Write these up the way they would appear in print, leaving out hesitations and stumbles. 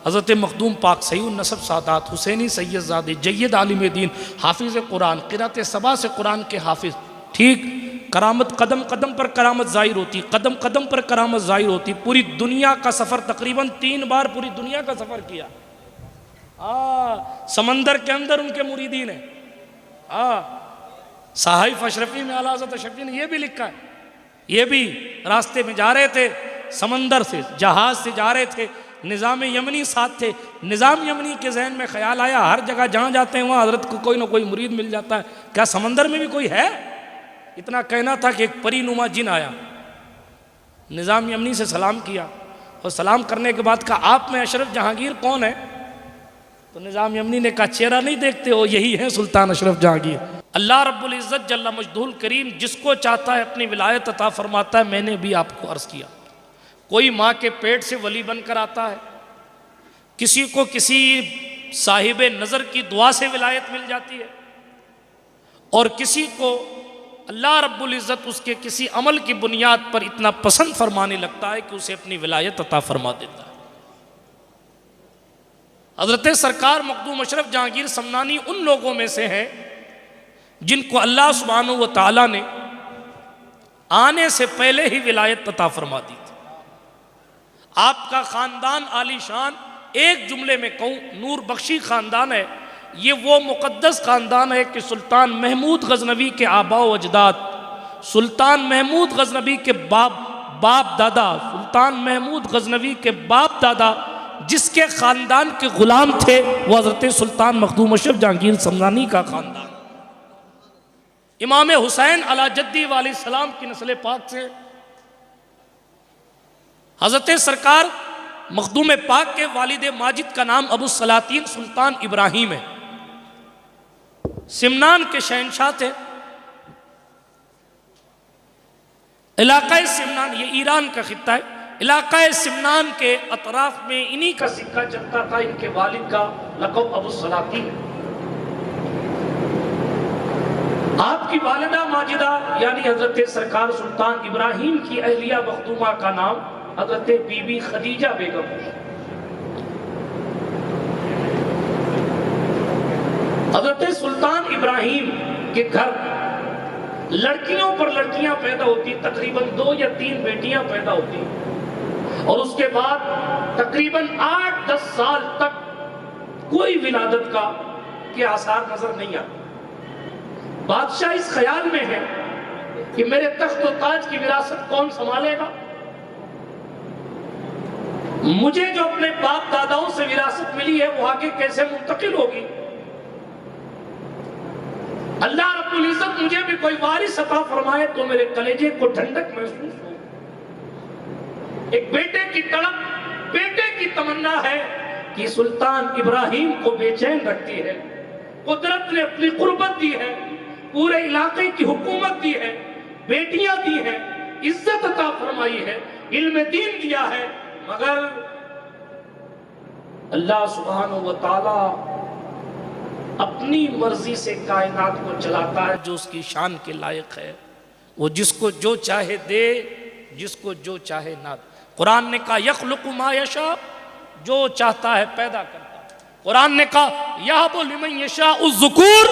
हज़रत मखदूम पाक सईद नसब सादात हुसैनी सैयदजादे जय्यद आलिम दीन हाफिज़ कुरान क़िरात सबा से कुरान के हाफिज़। ठीक, करामत कदम कदम पर करामत ज़ाहिर होती, कदम कदम पर करामत ज़ाहिर होती। पूरी दुनिया का सफ़र तकरीबन 3 बार पूरी दुनिया का सफ़र किया। समंदर के अंदर उनके मुरीदीन है। साहिफ अशरफी में आला हज़रत अशरफी ने यह भी लिखा है, ये भी रास्ते में जा रहे थे, समंदर से जहाज से जा रहे थे, निज़ाम यमनी साथ थे। निज़ाम यमनी के जहन में ख्याल आया हर जगह जहाँ जाते हैं वहाँ हज़रत को कोई ना कोई मुरीद मिल जाता है, क्या समंदर में भी कोई है? इतना कहना था कि एक परीनुमा जिन आया, निज़ाम यमनी से सलाम किया और सलाम करने के बाद कहा आप में अशरफ जहांगीर कौन है? तो निज़ाम यमनी ने कहा चेहरा नहीं देखते हो, यही है सुल्तान अशरफ जहांगीर। अल्लाह रब्बुल इज़्ज़त जल्ला मजदूल करीम जिसको चाहता है अपनी विलायत अता फरमाता है। मैंने भी आपको अर्ज़ किया, कोई माँ के पेट से वली बनकर आता है, किसी को किसी साहिब नज़र की दुआ से विलायत मिल जाती है, और किसी को अल्लाह रब्बुल इज़्ज़त उसके किसी अमल की बुनियाद पर इतना पसंद फरमाने लगता है कि उसे अपनी विलायत अता फरमा देता है। हज़रत सरकार मखदूम अशरफ जहांगीर समनानी उन लोगों में से हैं जिनको अल्लाह सुब्हानहू व तआला ने आने से पहले ही विलायत अता फरमा दी थी। आपका ख़ानदान आलीशान, एक जुमले में कहूँ नूर बख्शी ख़ानदान है। ये वो मुक़द्दस ख़ानदान है कि सुल्तान महमूद गज़नवी के आबा व अजदाद, सुल्तान महमूद गज़नवी के बाप दादा, सुल्तान महमूद गज़नवी के बाप दादा जिसके ख़ानदान के ग़ुलाम थे वो हज़रत सुल्तान मखदूम अशरफ जहांगीर समनानी का ख़ानदान। इमाम हुसैन अला जद्दी वाले सलाम की नस्ल पाक से हज़रत सरकार मखदूम पाक के वालिद माजिद का नाम अबू सलातीन सुल्तान इब्राहिम है। सिमनान के शहनशाह थे। इलाक़ाए सिमनान, ये ईरान का खित्ता है, इलाक़ाए सिमनान के अतराफ में इन्हीं का सिक्का चलता था। इनके वालिद का लक़ब अबू सलातीन है। आपकी वालिदा माजिदा यानी हज़रत सरकार सुल्तान इब्राहिम की अहलिया मखदूमा का नाम हज़रत बीबी खदीजा बेगम है। हज़रत सुल्तान इब्राहिम के घर लड़कियों पर लड़कियां पैदा होती, तकरीबन 2 या 3 बेटियां पैदा होती, और उसके बाद तकरीबन 8-10 साल तक कोई विलादत का के आसार नजर नहीं आते। बादशाह इस ख्याल में है कि मेरे तख्त और ताज की विरासत कौन संभालेगा, मुझे जो अपने बाप दादाओं से विरासत मिली है वो आगे कैसे मुंतकिल होगी। अल्लाह रब्बुल इज़्ज़त मुझे भी कोई वारिस अता फरमाए तो मेरे कलेजे को ठंडक महसूस हो। एक बेटे की तड़प, बेटे की तमन्ना है कि सुल्तान इब्राहिम को बेचैन रखती है। कुदरत ने अपनी कुर्बत दी है, पूरे इलाके की हुकूमत दी है, बेटियां दी है, इज्जत अता फरमाई है, इल्म दीन दिया है, मगर अल्लाह सुब्हानहू व तआला अपनी मर्जी से कायनात को चलाता है जो उसकी शान के लायक है। वो जिसको जो चाहे दे, जिसको जो चाहे ना दे। कुरान ने कहा यख्लुकु मा यशा, जो चाहता है पैदा करता है। कुरान ने कहा यहबु लिमन यशाउ ज़ुकूर,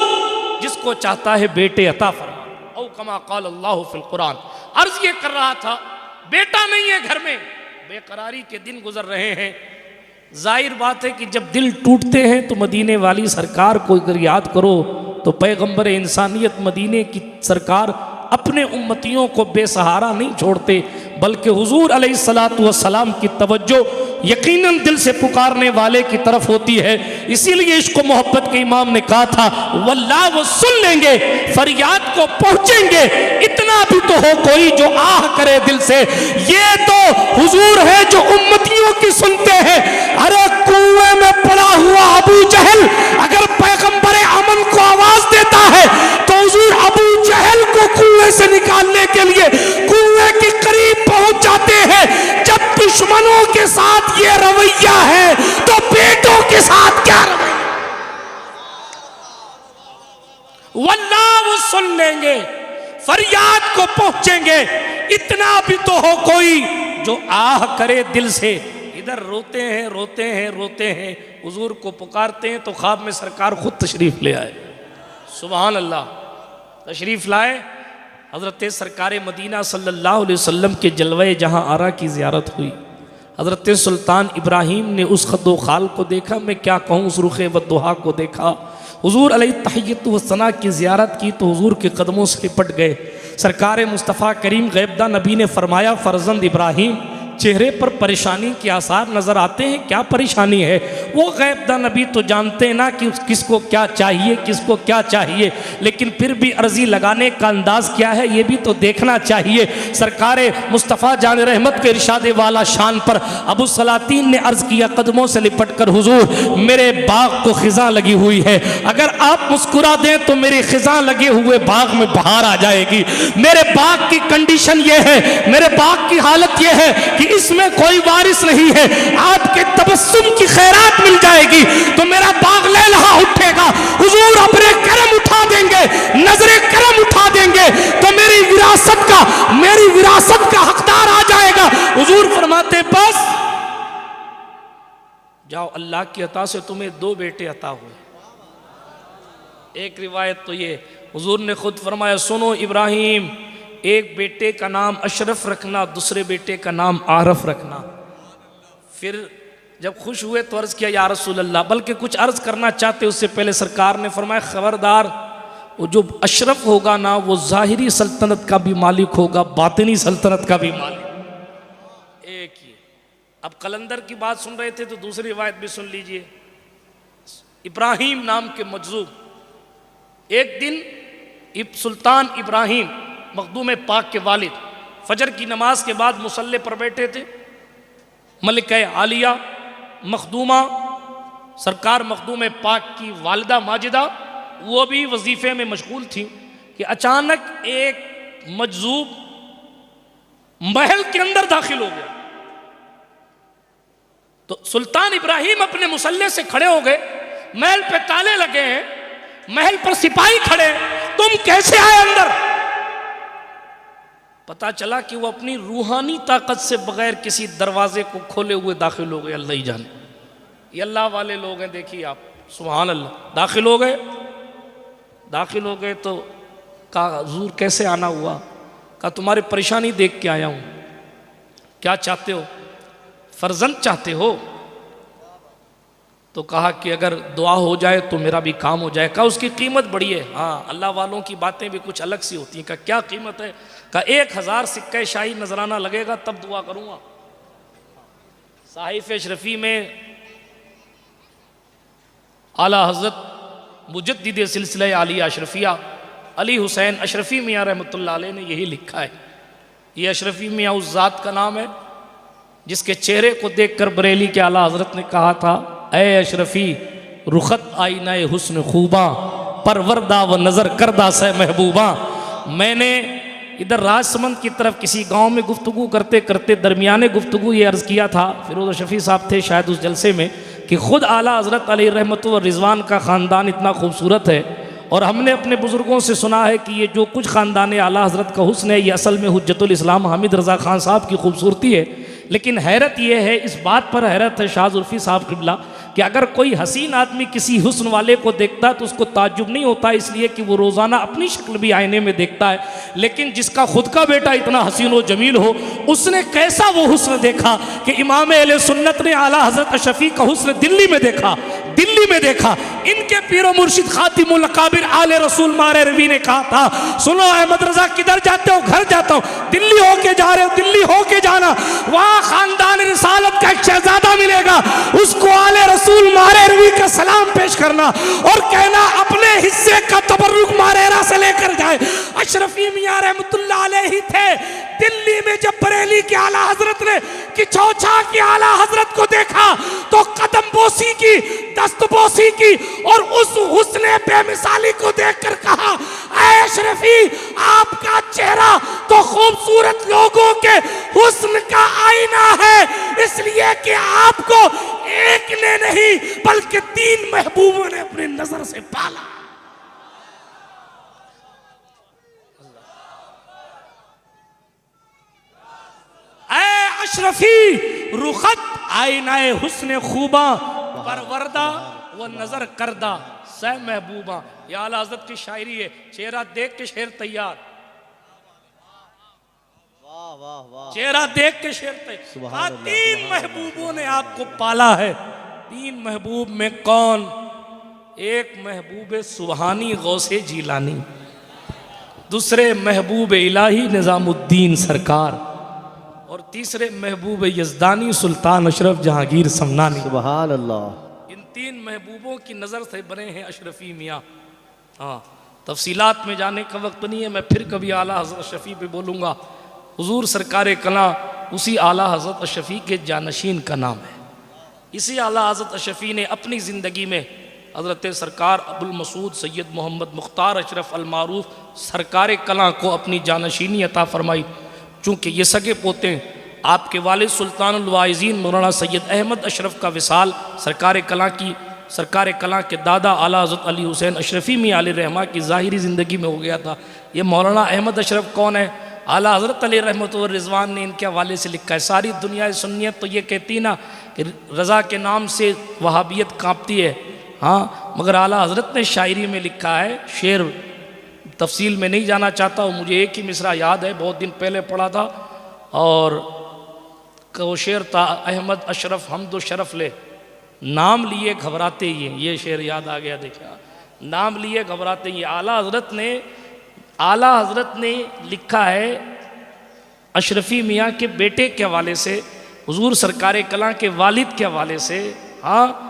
जिसको चाहता है बेटे अता फरमा। औ कमा क़ाल अल्लाहु फ़िल कुरान। अर्ज ये कर रहा था बेटा नहीं है घर में, बेकरारी के दिन गुजर रहे हैं। जाहिर बात है कि जब दिल टूटते हैं तो मदीने वाली सरकार को अगर याद करो तो पैगंबर इंसानियत मदीने की सरकार अपने उम्मतियों को बेसहारा नहीं छोड़ते, बल्कि हुजूर अलैहिस्सलातु वस्सलाम की तवज्जो यकीनन दिल से पुकारने वाले की तरफ होती है। इसीलिए इश्क़ मोहब्बत के इमाम ने कहा था वल्लाह वो सुन लेंगे, फरियाद को पहुंचेंगे, इतना भी तो हो कोई जो आह करे दिल से। ये तो हुजूर है जो उम्मतियों की सुनते हैं। अरे कुएं में पड़ा हुआ अबू जहल अगर पैगंबर अमन को आवाज देता है तो हुजूर अबू जहल को कुएं से निकालने के लिए कुएं के करीब पहुंच जाते हैं। जब दुश्मनों के साथ ये रवैया है तो बेटों के साथ क्या रवैया। वल्लाह वो सुन लेंगे, फरियाद को पहुंचेंगे, इतना भी तो हो कोई जो आह करे दिल से। इधर रोते हैं रोते हैं रोते हैं, हुजूर को पुकारते हैं तो ख्वाब में सरकार खुद तशरीफ़ ले आए। सुभान अल्लाह। तशरीफ़ लाए, हज़रत सरकार मदीना सल्लल्लाहु अलैहि वसल्लम के जलवे जहाँ आरा की ज़ियारत हुई। हज़रत सुल्तान इब्राहीम ने उस खद्दो खाल को देखा, मैं क्या कहूँ, उस रुख़ वद्दुहा को देखा। हुजूर अलैहि तहिय्यत व सना की ज़ियारत की तो हुजूर के कदमों से लिपट गए। सरकार मुस्तफ़ा करीम गैबदा नबी ने फरमाया, फ़र्जंद इब्राहीम, चेहरे पर परेशानी के आसार नज़र आते हैं, क्या परेशानी है? वो गैबदा नबी तो जानते हैं ना कि किसको क्या चाहिए, किसको क्या चाहिए, लेकिन फिर भी अर्जी लगाने का अंदाज क्या है ये भी तो देखना चाहिए। सरकार मुस्तफ़ा जान रहमत के इरशाद वाला शान पर अबू सलातीन ने अर्ज़ किया कदमों से लिपट कर, हुजूर मेरे बाग को खिज़ा लगी हुई है, अगर आप मुस्कुरा दें तो मेरी खिज़ा लगे हुए बाग में बहार आ जाएगी। मेरे बाग की कंडीशन ये है, मेरे बाग की हालत ये है कि इसमें कोई वारिस नहीं है, आपके तबस्सुम की खैरात मिल जाएगी तो मेरा बाग लहलहा उठेगा। हुजूर अपने करम उठा देंगे, नजरे करम उठा देंगे तो मेरी विरासत का हकदार आ जाएगा। हुजूर फरमाते बस जाओ, अल्लाह की अता से तुम्हें 2 बेटे अता हुए। एक रिवायत तो ये हुजूर ने खुद फरमाया, सुनो इब्राहिम, एक बेटे का नाम अशरफ रखना, दूसरे बेटे का नाम आरफ रखना। फिर जब खुश हुए तो अर्ज़ किया, या रसूल अल्लाह, बल्कि कुछ अर्ज़ करना चाहते उससे पहले सरकार ने फरमाया, खबरदार, वो जो अशरफ होगा ना वो ज़ाहिरी सल्तनत का भी मालिक होगा, बातिनी सल्तनत का भी मालिक। एक ही। अब कलंदर की बात सुन रहे थे तो दूसरी रिवायत भी सुन लीजिए। इब्राहिम नाम के मजजूब एक दिन सुल्तान इब्राहिम मखदूम पाक के वालिद फजर की नमाज के बाद मुसल्ले पर बैठे थे। मलिक आलिया मखदूमा सरकार मखदूम पाक की वालिदा माजिदा वो भी वजीफ़े में मशगूल थी कि अचानक एक मजजूब महल के अंदर दाखिल हो गया। तो सुल्तान इब्राहिम अपने मुसल्ले से खड़े हो गए, महल पे ताले लगे हैं, महल पर सिपाही खड़े, तुम कैसे आए अंदर? पता चला कि वो अपनी रूहानी ताकत से बगैर किसी दरवाजे को खोले हुए दाखिल हो गए। अल्लाह ही जाने, ये अल्लाह वाले लोग हैं। देखिए आप, सुभान अल्लाह। दाखिल हो गए तो कहा, हुजूर कैसे आना हुआ? कहा, तुम्हारी परेशानी देख के आया हूँ, क्या चाहते हो? फर्जंद चाहते हो? तो कहा कि अगर दुआ हो जाए तो मेरा भी काम हो जाए। कहा उसकी कीमत बड़ी है। हाँ, अल्लाह वालों की बातें भी कुछ अलग सी होती हैं। कहा क्या कीमत है? कहा 1000 सिक्के शाही नजराना लगेगा तब दुआ करूँगा। साहिफ अशरफी में आला हज़रत मुजद्दिद सिलसिला आलिया अशरफिया अली हुसैन अशरफी मियाँ रहमतुल्लाह अलैह ने यही लिखा है। ये अशरफी मियाँ उस ज़ात का नाम है जिसके चेहरे को देखकर बरेली के आला हज़रत ने कहा था, ए अशरफी रुखत आईना हुस्न खूबा, परवरदा व नज़र करदा से महबूबा। मैंने इधर राजसमंद की तरफ किसी गांव में गुफ्तगू करते करते दरमियाने गुफ्तगू ये अर्ज़ किया था, फिरोज़ शफ़ी साहब थे शायद उस जलसे में, कि ख़ुद आला हज़रत अलैहि रहमत व रिज़वान का ख़ानदान इतना खूबसूरत है और हमने अपने बुज़ुर्गों से सुना है कि ये जो कुछ ख़ानदान आला हज़रत का हुस्न है ये असल में हुज्जतुल इस्लाम हामिद रज़ा ख़ान साहब की खूबसूरती है। लेकिन हैरत यह है, इस बात पर हैरत है शाह ज़ुल्फ़ी साहब क़िबला, कि अगर कोई हसीन आदमी किसी हुस्न वाले को देखता है तो उसको ताज्जुब नहीं होता, इसलिए कि वो रोज़ाना अपनी शक्ल भी आईने में देखता है। लेकिन जिसका खुद का बेटा इतना हसीन व जमील हो, उसने कैसा वो हुस्न देखा कि इमाम अहले सुन्नत ने आला हज़रत शफ़ी का हुस्न दिल्ली में देखा। इनके पीरो मुर्शिद खातिमुल अकाबिर आले रसूल मारे रवी ने कहा था, सुनो अहमद रजा किधर जाते हो? घर जाता हूँ। दिल्ली होके जा रहे हो? दिल्ली होके जाना, वहाँ खानदान रिसालत का एक शहजादा मिलेगा, उसको आले रसूल मारे रवी का सलाम पेश करना और कहना अपने हिस्से का तबर्रुक मारेरा से लेकर जाए। अशरफी मियां रहमतुल्लाह अलैहि थे दिल्ली में। जब बरेली के आला हजरत ने कि चौछा के आला हजरत को देखा तो कदम बोसी की, दस्त बोसी की और उस हुस्ने बेमिसाली को देखकर कहा, ऐ अशरफी आपका चेहरा तो खूबसूरत लोगों के हुस्न का आईना है, इसलिए कि आपको एक ने नहीं बल्कि 3 महबूबों ने अपनी नजर से पाला। ऐ अशरफी रुखत आईनाए हुस्न खूबा परवरदा वो नजर करदा सह महबूबा। ये आला हज़रत की शायरी है। चेहरा देख के शेर तैयार, वाह वाह वाह, चेहरा देख के शेर तैयार। तीन महबूबों ने आपको पाला है। तीन महबूब में कौन? एक महबूब सुबहानी गौसे जीलानी, दूसरे महबूब इलाही निजामुद्दीन सरकार, और तीसरे महबूब यज़दानी सुल्तान अशरफ जहांगीर समनानी। सुभान अल्लाह। इन तीन महबूबों की नज़र से बने हैं अशरफी मियाँ। हाँ, तफसीलात में जाने का वक्त नहीं है, मैं फिर कभी आला हज़रत अशरफी पे बोलूँगा। हुजूर सरकार कला उसी आला हज़रत अशरफी के जानशीन का नाम है। इसी आला हज़रत अशरफी ने अपनी ज़िंदगी में हज़रत सरकार अबुल मसूद सैयद मोहम्मद मुख्तार अशरफ अल मारूफ सरकार कला को अपनी जानशीनी अता फरमाई। चूँकि ये सगे पोते आपके वालिद सुल्तानुल वाइज़ीन मौलाना सैयद अहमद अशरफ का विसाल सरकार कला के दादा आला हज़रत अली हुसैन अशरफी मियां अलैहिर्रहमा की ज़ाहिरी ज़िंदगी में हो गया था। ये मौलाना अहमद अशरफ कौन है? आला हज़रत अली रहमत व रिज़वान ने इनके हवाले से लिखा है। सारी दुनिया सुन्नियत तो ये कहती ना कि रज़ा के नाम से वहाबियत कांपती है, हाँ, मगर आला हज़रत ने शायरी में लिखा है। शेर तफसील में नहीं जाना चाहता हूँ, मुझे एक ही मिसरा याद है, बहुत दिन पहले पढ़ा था, और वो शेर था अहमद अशरफ हमदो शरफ ले, नाम लिए घबराते ही हैं। ये शेर याद आ गया, देखा, नाम लिए घबराते ही। आला हज़रत ने लिखा है अशरफी मियाँ के बेटे के हवाले से, हुजूर सरकार कला के वालिद के हवाले से, हाँ,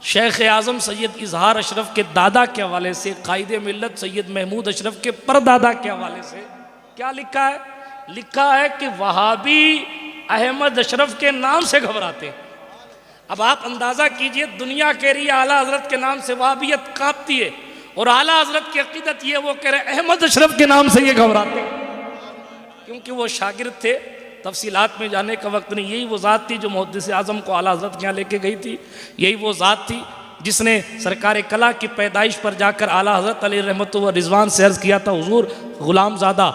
शेख आज़म सैयद इजहार अशरफ के दादा के हवाले से, कायदे मिल्लत सैयद महमूद अशरफ के परदादा के हवाले से क्या लिखा है? लिखा है कि वहाबी अहमद अशरफ के नाम से घबराते हैं। अब आप अंदाज़ा कीजिए, दुनिया कह रही है आला हज़रत के नाम से वहाबियत कांपती है, और आला हज़रत की अकीदत ये, वो कह रहे अहमद अशरफ के नाम से ये घबराते हैं, क्योंकि वो शागिर्द थे। तफसीलात में जाने का वक्त नहीं। यही वो ज़ात थी जो मुहद्दिस आज़म को आला हज़रत के यहाँ लेके गई थी। यही वो ज़ात थी जिसने सरकार कला की पैदाइश पर जाकर आला हज़रत अली रहमत व रिज़वान से अर्ज़ किया था, हुजूर ग़ुलामज़ादा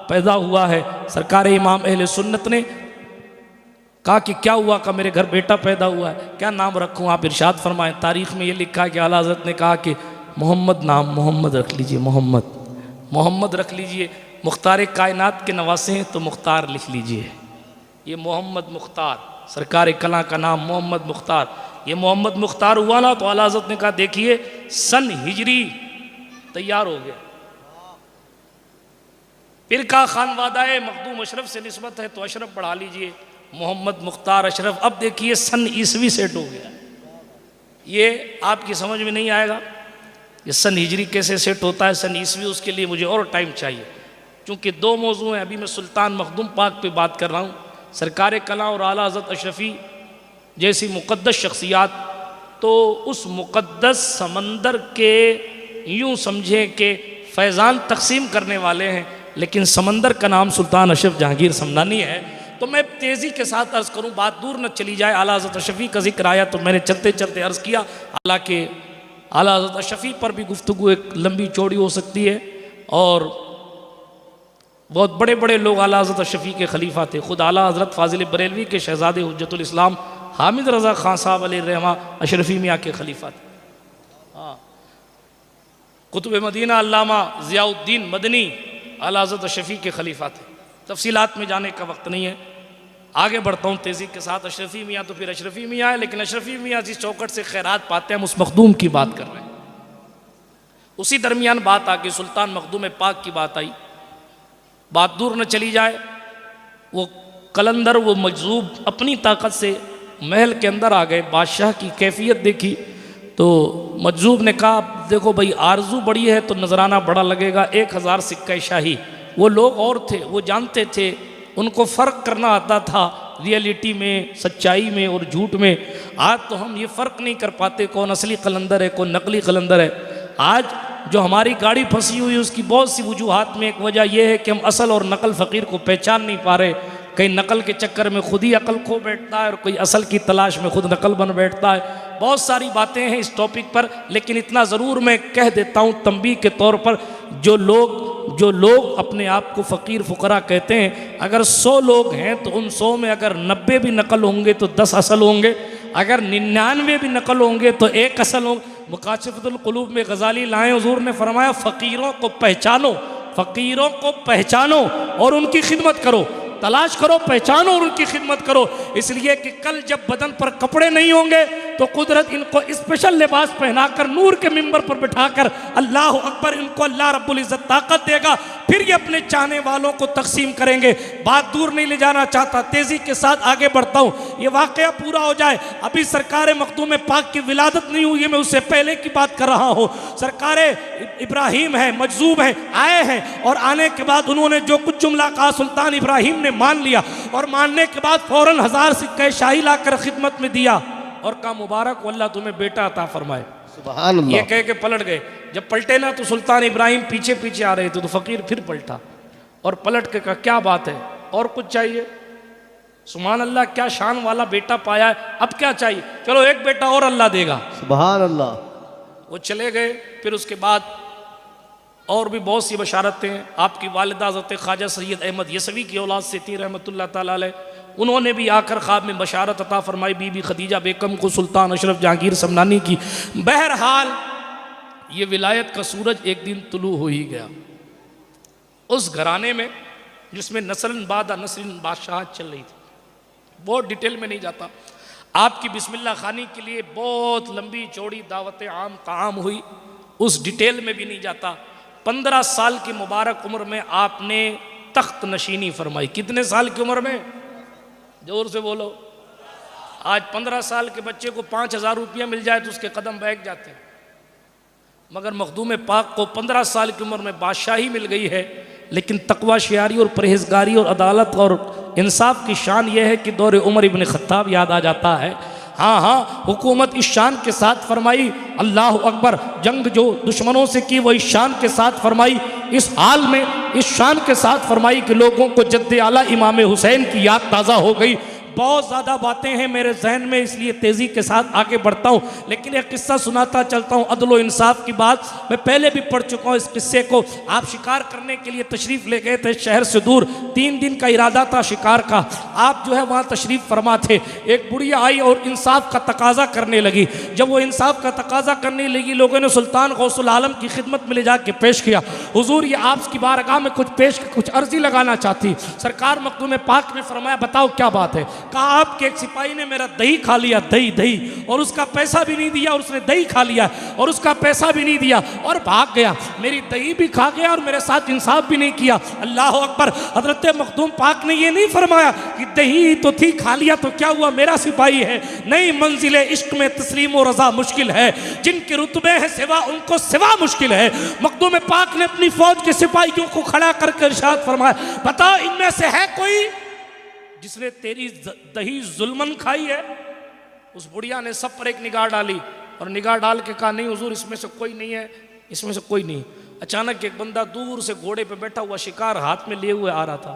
पैदा हुआ है। सरकार इमाम अहले सुन्नत ने कहा कि क्या हुआ? का मेरे घर बेटा पैदा हुआ है, क्या नाम रखूँ? आप इरशाद फरमाएं। तारीख़ में ये लिखा है कि आला हज़रत ने कहा कि मोहम्मद नाम मोहम्मद रख लीजिए, मोहम्मद रख लीजिए। मुख्तार कायनात के नवासे हैं तो मुख्तार लिख लीजिए। ये मोहम्मद मुख्तार, सरकार कला का नाम मोहम्मद मुख्तार। ये मोहम्मद मुख्तार हुआ ना, तो आला हज़रत ने कहा देखिए सन हिजरी तैयार हो गया। फिर का खानवादाए मखदूम अशरफ से निस्बत है तो अशरफ बढ़ा लीजिए, मोहम्मद मुख्तार अशरफ। अब देखिए सन ईसवी सेट हो गया। ये आपकी समझ में नहीं आएगा ये सन हिजरी कैसे सेट होता है, सन ईसवी, उसके लिए मुझे और टाइम चाहिए। क्योंकि दो मौजू हैं, अभी मैं सुल्तान मखदूम पाक पे बात कर रहा हूँ। सरकार कला और आला हज़रत अशरफी जैसी मुक़द्दस शख्सियात, तो उस मुक़द्दस समंदर के यूँ समझें कि फैज़ान तकसीम करने वाले हैं, लेकिन समंदर का नाम सुल्तान अशरफ जहांगीर समनानी है। तो मैं तेज़ी के साथ अर्ज़ करूँ, बात दूर न चली जाए। आला हज़रत अशरफी का जिक्र आया तो मैंने चलते चलते अर्ज़ किया। हालांकि आला हज़रत अशरफी पर भी गुफ्तगू एक लंबी चौड़ी हो सकती है, और बहुत बड़े बड़े लोग आला हज़रत अशरफी के खलीफा थे। ख़ुद आला हज़रत फ़ाज़िल बरेलवी के शहज़ादे हुज्जतुल इस्लाम हामिद रज़ा ख़ान साहब अलैहिर्रहमा अशरफी मियाँ के खलीफा थे। हाँ, कुतुब मदीना अल्लामा ज़ियाउद्दीन मदनी आला हज़रत अशरफी के खलीफा थे। तफसीलात में जाने का वक्त नहीं है, आगे बढ़ता हूँ तेज़ी के साथ। अशरफी मियाँ तो फिर अशरफी मियाँ है, लेकिन अशरफी मियाँ जिस चौकट से खैरात पाते हैं हम उस मखदूम की बात कर रहे हैं। उसी दरमियान बात आके सुल्तान मखदूम पाक की बात आई। बात दूर न चली जाए, वो कलंदर, वो मजजूब अपनी ताकत से महल के अंदर आ गए। बादशाह की कैफियत देखी तो मजजूब ने कहा देखो भाई, आरजू बड़ी है तो नजराना बड़ा लगेगा, 1000 सिक्का शाही। वो लोग और थे, वो जानते थे, उनको फ़र्क करना आता था रियलिटी में, सच्चाई में और झूठ में। आज तो हम ये फ़र्क नहीं कर पाते कौन असली कलंदर है कौन नकली कलंदर है। आज जो हमारी गाड़ी फंसी हुई है उसकी बहुत सी वजूहात में एक वजह यह है कि हम असल और नकल फ़कीर को पहचान नहीं पा रहे। कहीं नकल के चक्कर में खुद ही अकल खो बैठता है और कोई असल की तलाश में खुद नकल बन बैठता है। बहुत सारी बातें हैं इस टॉपिक पर, लेकिन इतना ज़रूर मैं कह देता हूँ तंबीह के तौर पर, जो लोग जो लोग अपने आप को फ़कीर फ़ुकरा कहते हैं, अगर 100 लोग हैं तो उन 100 में अगर 90 भी नकल होंगे तो 10 असल होंगे, अगर 99 भी नकल होंगे तो 1 असल होंगे। मुकाशिफतुल क़ुलूब में गज़ाली लाए, हुज़ूर ने फरमाया फ़कीरों को पहचानो, फ़कीरों को पहचानो और उनकी खिदमत करो, तलाश करो, पहचानो और उनकी खिदमत करो। इसलिए कि कल जब बदन पर कपड़े नहीं होंगे तो कुदरत इनको स्पेशल लिबास पहनाकर नूर के मिंबर पर बिठाकर अल्लाह अकबर, इनको अल्लाह रब्बुल इज़्ज़त ताकत देगा, फिर ये अपने चाहने वालों को तकसीम करेंगे। बात दूर नहीं ले जाना चाहता, तेज़ी के साथ आगे बढ़ता हूँ, ये वाक़या पूरा हो जाए। अभी सरकार मखदूम पाक की विलादत नहीं हुई है, मैं उससे पहले की बात कर रहा हूँ। सरकार इब्राहिम है, मजजूब है, आए हैं और आने के बाद उन्होंने जो कुछ जुमला कहा सुल्तान इब्राहिम ने मान लिया और मानने के बाद फौरन 1000 सिक्के शाही लाकर खिदमत में दिया और कहा मुबारक अल्लाह तुम्हें बेटा अता फरमाए। सुभान अल्लाह। ये कह के पलट गए। जब पलटे ना तो सुल्तान इब्राहिम पीछे पीछे आ रहे थे तो फ़कीर फिर पलटा और पलट के कहा क्या बात है, और कुछ चाहिए? सुभान अल्लाह, क्या शान वाला बेटा पाया है, अब क्या चाहिए? चलो एक बेटा और अल्लाह देगा। सुभान अल्लाह। वो चले गए। फिर उसके बाद और भी बहुत सी बशारतें आपकी वालिदा हज़रत ख्वाजा सैयद अहमद यसवी की औलाद से थी रहमतुल्लाह ताला अलैह, उन्होंने भी आकर ख्वाब में बशारत अता फरमाई बीबी खदीजा बेगम को, सुल्तान अशरफ जहांगीर समनानी की। बहरहाल ये विलायत का सूरज एक दिन तुलू हो ही गया। उस घराने में जिसमें नस्लन बादा नस्लन बादशाहत चल रही थी, बहुत डिटेल में नहीं जाता, आपकी बिस्मिल्लाह खानी के लिए बहुत लंबी चौड़ी दावत आम ताम हुई, उस डिटेल में भी नहीं जाता। 15 साल की मुबारक उम्र में आपने तख्त नशीनी फरमाई। कितने साल की उम्र में? जोर से बोलो। आज 15 साल के बच्चे को 5000 रुपया मिल जाए तो उसके कदम बैठ जाते हैं, मगर मखदूम पाक को 15 साल की उम्र में बादशाही मिल गई है। लेकिन तकवा शियारी और परहेजगारी और अदालत और इंसाफ की शान यह है कि दौर उमर इब्न खत्ताब याद आ जाता है। हाँ हाँ, हुकूमत इस शान के साथ फरमाई, अल्लाह अकबर, जंग जो दुश्मनों से की वो इस शान के साथ फरमाई, इस हाल में इस शान के साथ फरमाई कि लोगों को जद्दे आला इमाम हुसैन की याद ताज़ा हो गई। बहुत ज़्यादा बातें हैं मेरे जहन में, इसलिए तेज़ी के साथ आगे बढ़ता हूँ, लेकिन एक किस्सा सुनाता चलता हूँ। अदल व इंसाफ की बात मैं पहले भी पढ़ चुका हूँ। इस किस्से को आप शिकार करने के लिए तशरीफ़ ले गए थे शहर से दूर, 3 दिन का इरादा था शिकार का। आप जो है वहाँ तशरीफ़ फरमा थे। एक बुढ़िया आई और इंसाफ का तकाजा करने लगी। जब वो इंसाफ का तकाजा करने लगी, लोगों ने सुल्तान गौसुल आलम की खिदमत में ले जाके पेश किया, हुजूर ये आपकी बारगाह में कुछ अर्जी लगाना चाहती। सरकार मखदूम पाक ने फरमाया बताओ क्या बात है? कहा आपके एक सिपाही ने मेरा दही खा लिया, दही, और उसका पैसा भी नहीं दिया, और उसने दही खा लिया और उसका पैसा भी नहीं दिया और भाग गया। मेरी दही भी खा गया और मेरे साथ इंसाफ भी नहीं किया। अल्लाह अकबर। हजरत मखदूम पाक ने ये नहीं फरमाया कि दही तो थी, खा लिया तो क्या हुआ, मेरा सिपाही है। नहीं, मंजिले इश्क में तस्लीम और रजा मुश्किल है, जिनके रुतबे हैं सिवा उनको सिवा मुश्किल है। मखदूम पाक ने अपनी फौज के सिपाहियों को खड़ा करके इरशाद फरमाया बताओ इनमें से है कोई जिसने तेरी दही जुल्मन खाई है? उस बुढ़िया ने सब पर एक निगाह डाली और निगाह डाल के कहा नहीं हुजूर, इसमें से कोई नहीं है, इसमें से कोई नहीं। अचानक एक बंदा दूर से घोड़े पे बैठा हुआ शिकार हाथ में लिए हुए आ रहा था।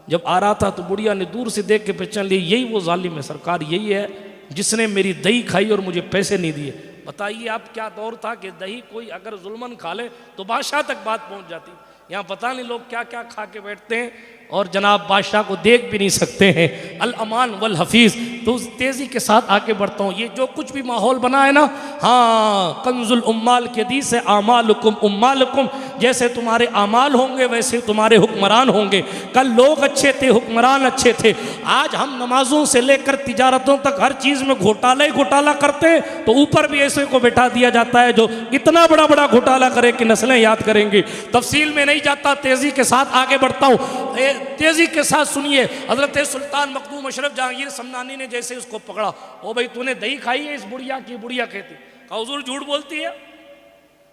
जब आ रहा था तो बुढ़िया ने दूर से देख के पहचान ली, यही वो जालिम है सरकार, यही है जिसने मेरी दही खाई और मुझे पैसे नहीं दिए। बताइए आप क्या दौर था कि दही कोई अगर जुल्मन खा ले तो बादशाह तक बात पहुंच जाती। यहाँ पता नहीं लोग क्या क्या खा के बैठते हैं और जनाब बादशाह को देख भी नहीं सकते हैं। अल अमान वल हफीज़। तो उस तेज़ी के साथ आगे बढ़ता हूँ। ये जो कुछ भी माहौल बना है ना, हाँ, कंजुल उम्माल के दी से आमालुकुम उम्मालुकुम, जैसे तुम्हारे आमाल होंगे वैसे तुम्हारे हुक्मरान होंगे। कल लोग अच्छे थे, हुक्मरान अच्छे थे, आज हम नमाजों से लेकर तिजारतों तक हर चीज़ में घोटाला ही घोटाला करते हैं, तो ऊपर भी ऐसे को बैठा दिया जाता है जो इतना बड़ा बड़ा घोटाला करे कि नस्लें याद करेंगी। तफसील में नहीं जाता, तेज़ी के साथ आगे बढ़ता हूँ। तेज़ी के साथ सुनिए। हज़रत सुल्तान मखदूम अशरफ जहांगीर समनानी ने जैसे उसको पकड़ा, ओ भाई तूने दही खाई है? इस बुढ़िया की। बुढ़िया कहती, कहा हुजूर झूठ बोलती है,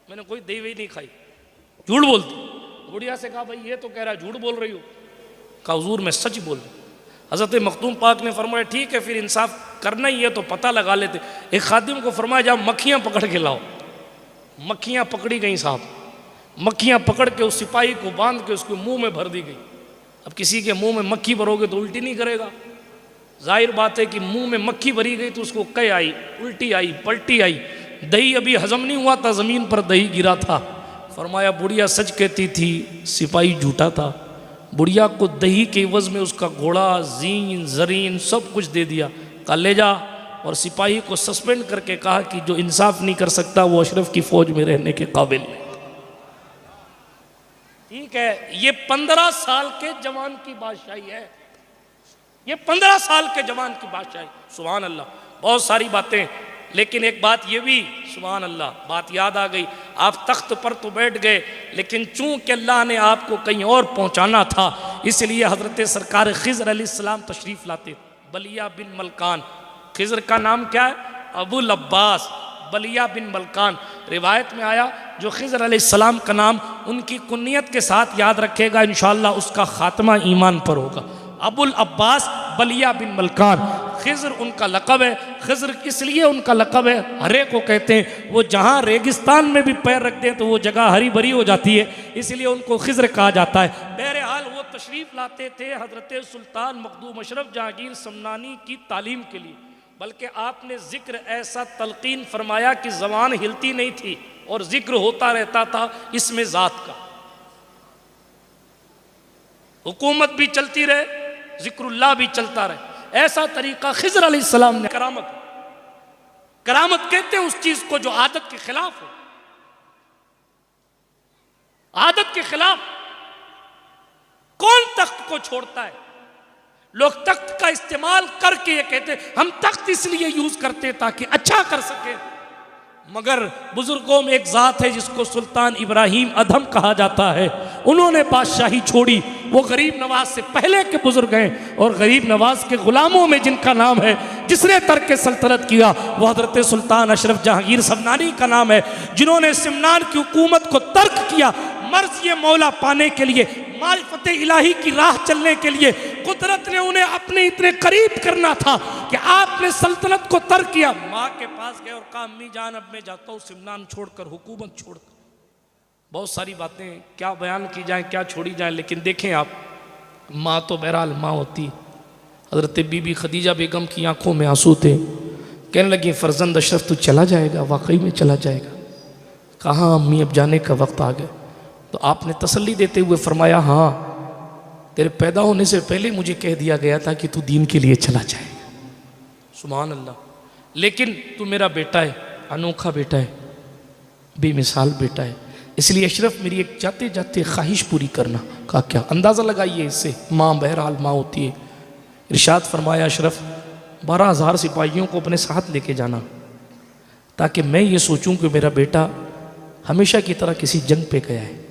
मैंने कोई दही वही नहीं खाई, झूठ बोलती। बुढ़िया से कहा भाई ये तो कह रहा झूठ बोल रही हो। कहा हुजूर मैं सच बोल रही। हज़रत मखदूम पाक ने फरमाया ठीक है फिर इंसाफ करना ही है तो पता लगा लेते। एक खादिम को फरमाया जाओ मक्खियाँ पकड़ के लाओ। मक्खियाँ पकड़ी गई साहब, मक्खियाँ पकड़ के उस सिपाही को बांध के उसके मुंह में भर दी गई। अब किसी के मुंह में मक्खी भरोगे तो उल्टी नहीं करेगा, जाहिर बात है कि मुंह में मक्खी भरी गई तो उसको कै आई, उल्टी आई, पलटी आई। दही अभी हजम नहीं हुआ था, ज़मीन पर दही गिरा था। फरमाया बुढ़िया सच कहती थी, सिपाही झूठा था। बुढ़िया को दही के एवज में उसका घोड़ा, जीन, जरीन सब कुछ दे दिया। कहा ले जा, और सिपाही को सस्पेंड करके कहा कि जो इंसाफ नहीं कर सकता वो अशरफ की फौज में रहने के काबिल नहीं। ठीक है, ये 15 साल के जवान की बादशाही है, ये 15 साल के जवान की बादशाही। सुभान अल्लाह, बहुत सारी बातें, लेकिन एक बात ये भी सुभान अल्लाह बात याद आ गई। आप तख्त पर तो बैठ गए, लेकिन चूंकि अल्लाह ने आपको कहीं और पहुंचाना था, इसलिए हजरत सरकार खिज़र अलैहिस्सलाम तशरीफ लाते। बलिया बिन मलकान, खिज़र का नाम क्या है? अबुल अब्बास बलिया बिन मलकान। रिवायत में आया जो खिज़र अलैहिस्सलाम का नाम उनकी कुन्नियत के साथ याद रखेगा, इंशाअल्लाह उसका खात्मा ईमान पर होगा। अबुल अब्बास बलिया बिन मलकान, खिज़र उनका लक़ब है। खिज़र इसलिए उनका लक़ब है, हरे को कहते हैं, वो जहाँ रेगिस्तान में भी पैर रखते हैं तो वो जगह हरी भरी हो जाती है, इसलिए उनको खिज़र कहा जाता है। बहरहाल वो तशरीफ़ लाते थे हज़रत सुल्तान मखदूम अशरफ जहांगीर समनानी की तालीम के लिए, बल्कि आपने ज़िक्र ऐसा तलकीन फरमाया कि ज़बान हिलती नहीं थी और ज़िक्र होता रहता था इसमें ज़ात का। हुकूमत भी चलती रहे, ज़िक्रुल्लाह भी चलता रहे, ऐसा तरीका खिज़र अलैहिस्सलाम ने। करामत, करामत कहते हैं उस चीज को जो आदत के खिलाफ हो। आदत के खिलाफ कौन तख्त को छोड़ता है? लोग तख्त का इस्तेमाल करके ये कहते हम तख्त इसलिए यूज करते ताकि अच्छा कर सके, मगर बुजुर्गों में एक जात है जिसको सुल्तान इब्राहिम अधम कहा जाता है, उन्होंने बादशाही छोड़ी। वो गरीब नवाज से पहले के बुजुर्ग हैं, और गरीब नवाज के गुलामों में जिनका नाम है, जिसने तर्क सल्तनत किया, वो हजरत सुल्तान अशरफ जहांगीर समनानी का नाम है, जिन्होंने सिमनान की हुकूमत को तर्क किया मर्ज़ ये मौला पाने के लिए, मारिफत इलाही की राह चलने के लिए। कुदरत ने उन्हें अपने इतने करीब करना था कि आपने सल्तनत को तर्क किया। माँ के पास गए और कहा अम्मी जान अब मैं जाता हूँ सिमनान छोड़कर, हुकूमत छोड़कर। बहुत सारी बातें क्या बयान की जाए, क्या छोड़ी जाए, लेकिन देखें आप, माँ तो बहरहाल माँ होती। हज़रत बीबी खदीजा बेगम की आंखों में आंसू थे, कहने लगी फर्जंद अशरफ तू चला जाएगा, वाकई में चला जाएगा। कहाँ अम्मी अब जाने का वक्त आ गया। तो आपने तसल्ली देते हुए फरमाया हाँ, तेरे पैदा होने से पहले मुझे कह दिया गया था कि तू दीन के लिए चला जाएगा। सुभान अल्लाह, लेकिन तू मेरा बेटा है, अनोखा बेटा है, बेमिसाल बेटा है, इसलिए अशरफ मेरी एक जाते जाते ख्वाहिश पूरी करना। कहा क्या? अंदाज़ा लगाइए इससे, माँ बहरहाल माँ होती है। इरशाद फरमाया अशरफ 12,000 सिपाहियों को अपने साथ लेके जाना, ताकि मैं ये सोचूं कि मेरा बेटा हमेशा की तरह किसी जंग पे गया है,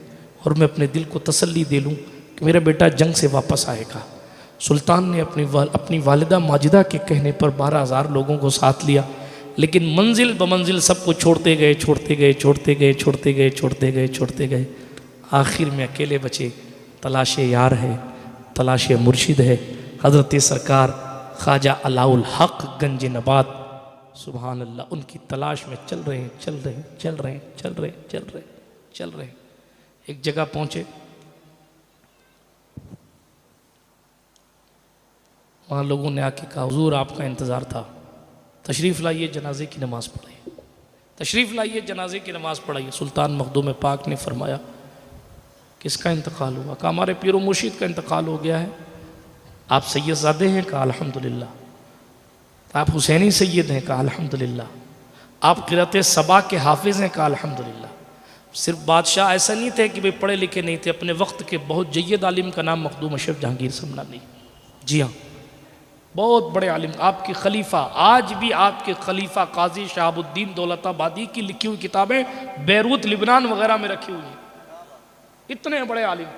और मैं अपने दिल को तसल्ली दे लूँ कि मेरा बेटा जंग से वापस आएगा। सुल्तान ने अपनी वालिदा माजिदा के कहने पर 12,000 लोगों को साथ लिया, लेकिन मंजिल बमंजिल सबको छोड़ते गए, छोड़ते गए, छोड़ते गए, छोड़ते गए, छोड़ते गए, छोड़ते गए। आखिर में अकेले बचे। तलाश यार है, तलाश मुर्शिद है, हज़रत सरकार ख्वाजा अलाउल हक गंज नबात, सुभान अल्लाह, उनकी तलाश में चल रहे हैं, चल रहे हैं, चल रहे हैं, चल रहे हैं, चल रहे हैं, चल रहे हैं। एक जगह पहुंचे, वहाँ लोगों ने आके कहा हुजूर आपका इंतज़ार था, तशरीफ़ लाइए जनाजे की नमाज़ पढ़ाइए, तशरीफ़ लाइए जनाजे की नमाज़ पढ़ाइए। सुल्तान मखदूम पाक ने फरमाया किसका इंतकाल हुआ? कहा हमारे पीरो मुर्शिद का इंतकाल हो गया है। आप सैयदज़ादे हैं? कहा अल्हम्दुलिल्लाह। आप हुसैनी सैयद हैं? कहा अल्हम्दुलिल्लाह। आप क़िरात सबा के हाफिज़ हैं? कहा अल्हम्दुलिल्लाह। सिर्फ बादशाह ऐसा नहीं थे कि वे पढ़े लिखे नहीं थे, अपने वक्त के बहुत जय्यद आलिम का नाम मखदूम अशरफ जहांगीर समनानी। जी हाँ, बहुत बड़े आलिम। आपके खलीफा, आज भी आपके खलीफा काजी शहाबुद्दीन दौलताबादी की लिखी हुई किताबें बैरूत लिबनान वगैरह में रखी हुई हैं, इतने बड़े आलिम।